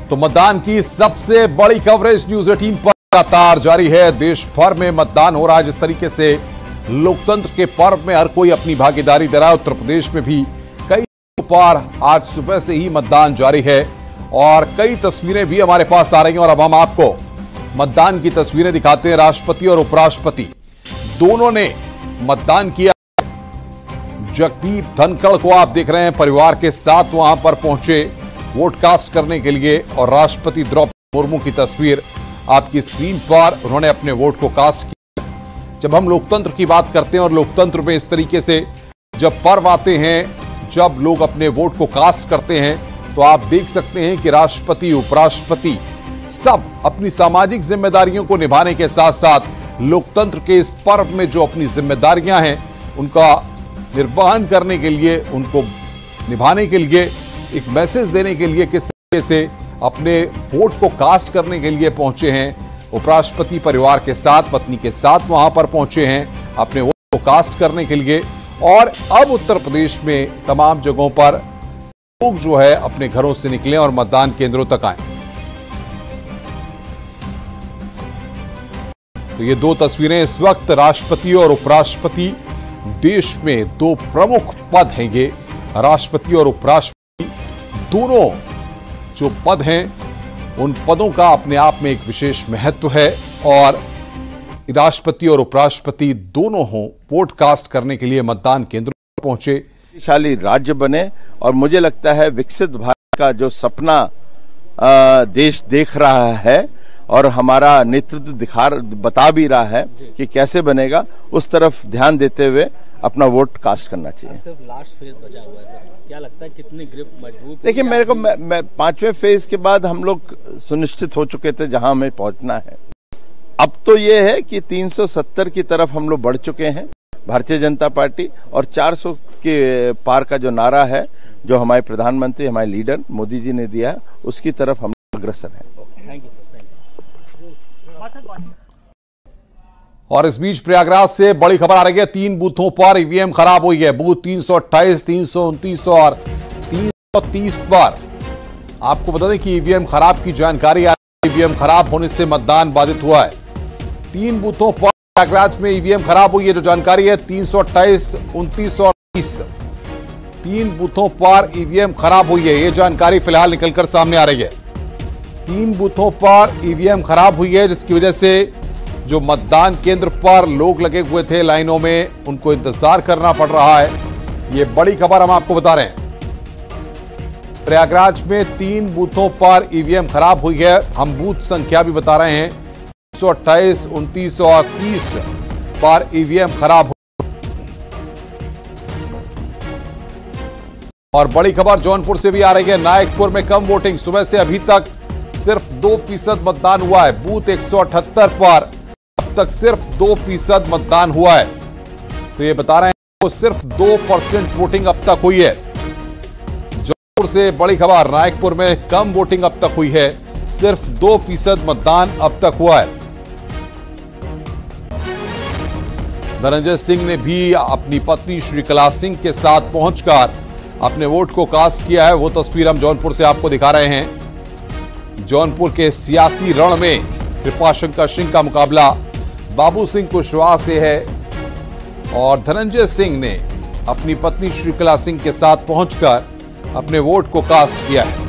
तो मतदान की सबसे बड़ी कवरेज न्यूज 18 पर लगातार जारी है। देश भर में मतदान हो रहा है। जिस तरीके से लोकतंत्र के पर्व में हर कोई अपनी भागीदारी दे रहा है, उत्तर प्रदेश में भी कई बार आज सुबह से ही मतदान जारी है और कई तस्वीरें भी हमारे पास आ रही हैं। और अब हम आपको मतदान की तस्वीरें दिखाते हैं। राष्ट्रपति और उपराष्ट्रपति दोनों ने मतदान किया। जगदीप धनखड़ को आप देख रहे हैं, परिवार के साथ वहां पर पहुंचे वोट कास्ट करने के लिए। और राष्ट्रपति द्रौपदी मुर्मू की तस्वीर आपकी स्क्रीन पर, उन्होंने अपने वोट को कास्ट किया। जब हम लोकतंत्र की बात करते हैं और लोकतंत्र में इस तरीके से जब पर्व आते हैं, जब लोग अपने वोट को कास्ट करते हैं, तो आप देख सकते हैं कि राष्ट्रपति उपराष्ट्रपति सब अपनी सामाजिक जिम्मेदारियों को निभाने के साथ साथ लोकतंत्र के इस पर्व में जो अपनी जिम्मेदारियां हैं उनका निर्वहन करने के लिए, उनको निभाने के लिए, एक मैसेज देने के लिए किस तरीके से अपने वोट को कास्ट करने के लिए पहुंचे हैं। उपराष्ट्रपति परिवार के साथ, पत्नी के साथ वहां पर पहुंचे हैं अपने वोट को कास्ट करने के लिए। और अब उत्तर प्रदेश में तमाम जगहों पर लोग जो है अपने घरों से निकले और मतदान केंद्रों तक आए। तो ये दो तस्वीरें इस वक्त राष्ट्रपति और उपराष्ट्रपति, देश में दो प्रमुख पद हैं ये, राष्ट्रपति और उपराष्ट्रपति दोनों जो पद हैं उन पदों का अपने आप में एक विशेष महत्व है। और राष्ट्रपति और उपराष्ट्रपति दोनों हो वोट कास्ट करने के लिए मतदान केंद्रों पर पहुंचे। शक्तिशाली राज्य बने और मुझे लगता है विकसित भारत का जो सपना देश देख रहा है और हमारा नेतृत्व बता भी रहा है कि कैसे बनेगा, उस तरफ ध्यान देते हुए अपना वोट कास्ट करना चाहिए। सिर्फ लास्ट फेज बचा हुआ है सर, क्या लगता है कितनी ग्रिप मजबूत? देखिए, मेरे को मैं 5वें फेज के बाद हम लोग सुनिश्चित हो चुके थे जहां हमें पहुंचना है। अब तो ये है कि 370 की तरफ हम लोग बढ़ चुके हैं, भारतीय जनता पार्टी, और 400 के पार का जो नारा है जो हमारे प्रधानमंत्री, हमारे लीडर मोदी जी ने दिया है, उसकी तरफ हम अग्रसर हैं। Thank you sir. और इस बीच प्रयागराज से बड़ी खबर आ रही है। 3 बूथों पर ईवीएम खराब हुई है। बूथ 328, 329 और 330 पर आपको बता दें कि ईवीएम खराब की जानकारी आ रही है। ईवीएम खराब होने से मतदान बाधित हुआ है। 3 बूथों पर प्रयागराज में ईवीएम खराब हुई है। जो जानकारी है 328, 29 और 30, 3 बूथों पर ईवीएम खराब हुई है। ये जानकारी फिलहाल निकलकर सामने आ रही है। 3 बूथों पर ईवीएम खराब हुई है, जिसकी वजह से जो मतदान केंद्र पर लोग लगे हुए थे लाइनों में, उनको इंतजार करना पड़ रहा है। ये बड़ी खबर हम आपको बता रहे हैं। प्रयागराज में 3 बूथों पर ईवीएम खराब हुई है। हम बूथ संख्या भी बता रहे हैं, 128, 29 और 30 पर ईवीएम खराब हुई। और बड़ी खबर जौनपुर से भी आ रही है। नायकपुर में कम वोटिंग, सुबह से अभी तक सिर्फ 2% मतदान हुआ है। बूथ 178 पर अब तक सिर्फ 2% मतदान हुआ है। तो ये बता रहे हैं वो सिर्फ 2% वोटिंग अब तक हुई है। जौनपुर से बड़ी खबर, नायकपुर में कम वोटिंग अब तक हुई है, सिर्फ 2% मतदान अब तक हुआ है। धनंजय सिंह ने भी अपनी पत्नी श्रीकला सिंह के साथ पहुंचकर अपने वोट को कास्ट किया है। वो तस्वीर हम जौनपुर से आपको दिखा रहे हैं। जौनपुर के सियासी रण में कृपाशंकर सिंह का मुकाबला बाबू सिंह कुशवाहा से है और धनंजय सिंह ने अपनी पत्नी श्रीकला सिंह के साथ पहुंचकर अपने वोट को कास्ट किया है।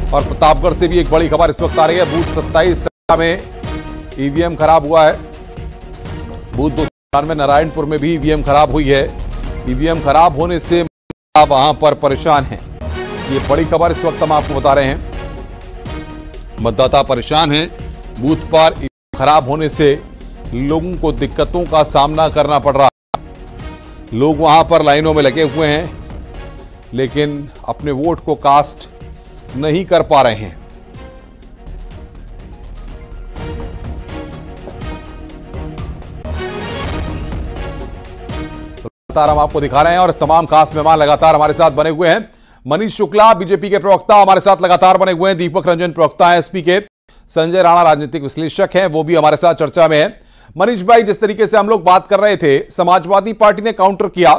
और प्रतापगढ़ से भी एक बड़ी खबर इस वक्त आ रही है। बूथ 27 में ईवीएम खराब हुआ है। बूथ 293 नारायणपुर में भी ईवीएम खराब हुई है। ईवीएम खराब होने से वहां पर परेशान हैं। ये बड़ी खबर इस वक्त हम आपको बता रहे हैं। मतदाता परेशान हैं। बूथ पर ईवीएम खराब होने से लोगों को दिक्कतों का सामना करना पड़ रहा है। लोग वहां पर लाइनों में लगे हुए हैं, लेकिन अपने वोट को कास्ट नहीं कर पा रहे हैं। लगातार हम आपको दिखा रहे हैं और तमाम खास मेहमान लगातार हमारे साथ बने हुए हैं। मनीष शुक्ला बीजेपी के प्रवक्ता हमारे साथ लगातार बने हुए हैं। दीपक रंजन प्रवक्ता है एसपी के। संजय राणा राजनीतिक विश्लेषक हैं, वो भी हमारे साथ चर्चा में है। मनीष भाई, जिस तरीके से हम लोग बात कर रहे थे, समाजवादी पार्टी ने काउंटर किया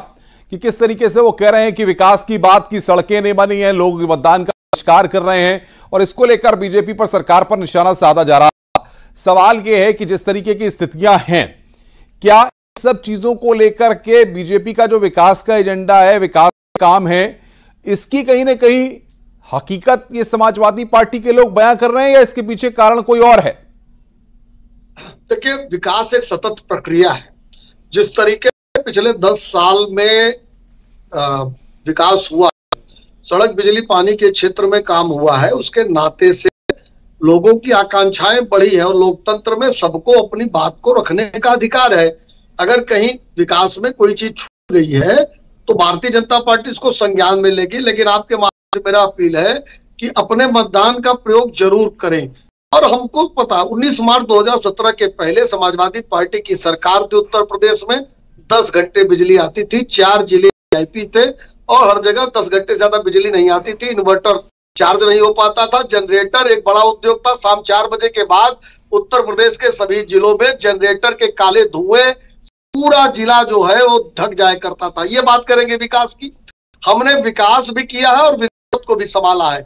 कि किस तरीके से वो कह रहे हैं कि विकास की बात की, सड़कें नहीं बनी हैं, लोग मतदान का बहिष्कार कर रहे हैं और इसको लेकर बीजेपी पर, सरकार पर निशाना साधा जा रहा है। सवाल यह है कि जिस तरीके की स्थितियां हैं, क्या इन सब चीजों को लेकर के बीजेपी का जो विकास का एजेंडा है, विकास का काम है, इसकी कहीं ना कहीं हकीकत ये समाजवादी पार्टी के लोग बयां कर रहे हैं या इसके पीछे कारण कोई और है? देखिए, विकास एक सतत प्रक्रिया है। जिस तरीके से पिछले 10 साल में विकास हुआ, सड़क, बिजली, पानी के क्षेत्र में काम हुआ है, उसके नाते से लोगों की आकांक्षाएं बढ़ी है और लोकतंत्र में सबको अपनी बात को रखने का अधिकार है। अगर कहीं विकास में कोई चीज छूट गई है तो भारतीय जनता पार्टी इसको संज्ञान में लेगी, लेकिन आपके माध्यम से मेरा अपील है कि अपने मतदान का प्रयोग जरूर करें। और हमको पता, 19 मार्च 2017 के पहले समाजवादी पार्टी की सरकार थी उत्तर प्रदेश में, 10 घंटे बिजली आती थी, 4 जिले वीआईपी थे और हर जगह 10 घंटे से ज्यादा बिजली नहीं आती थी। इन्वर्टर चार्ज नहीं हो पाता था, जनरेटर एक बड़ा उद्योग था। शाम 4 बजे के बाद उत्तर प्रदेश के सभी जिलों में जनरेटर के काले धुएं पूरा जिला जो है वो ढक जाया करता था। ये बात करेंगे विकास की। हमने विकास भी किया है और विरोध को भी संभाला है,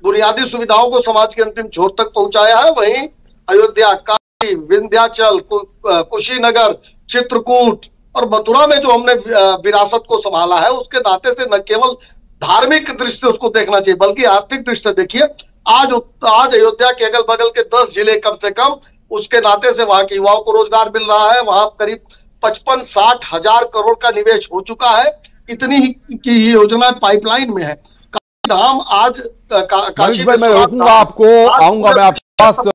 बुनियादी सुविधाओं को समाज के अंतिम छोर तक पहुंचाया है। वहीं अयोध्या, काशी, विंध्याचल, कुशीनगर, चित्रकूट और मथुरा में जो हमने विरासत को संभाला है, उसके नाते से न केवल धार्मिक दृष्टि से उसको देखना चाहिए बल्कि आर्थिक दृष्टि से देखिए। आज अयोध्या के अगल बगल के 10 जिले कम से कम, उसके नाते से वहां के युवाओं को रोजगार मिल रहा है। वहां करीब 55-60 हजार करोड़ का निवेश हो चुका है। इतनी की योजना पाइपलाइन में है। धाम आज काशी में, मैं रोकूंगा आपको, आऊंगा मैं आपके पास।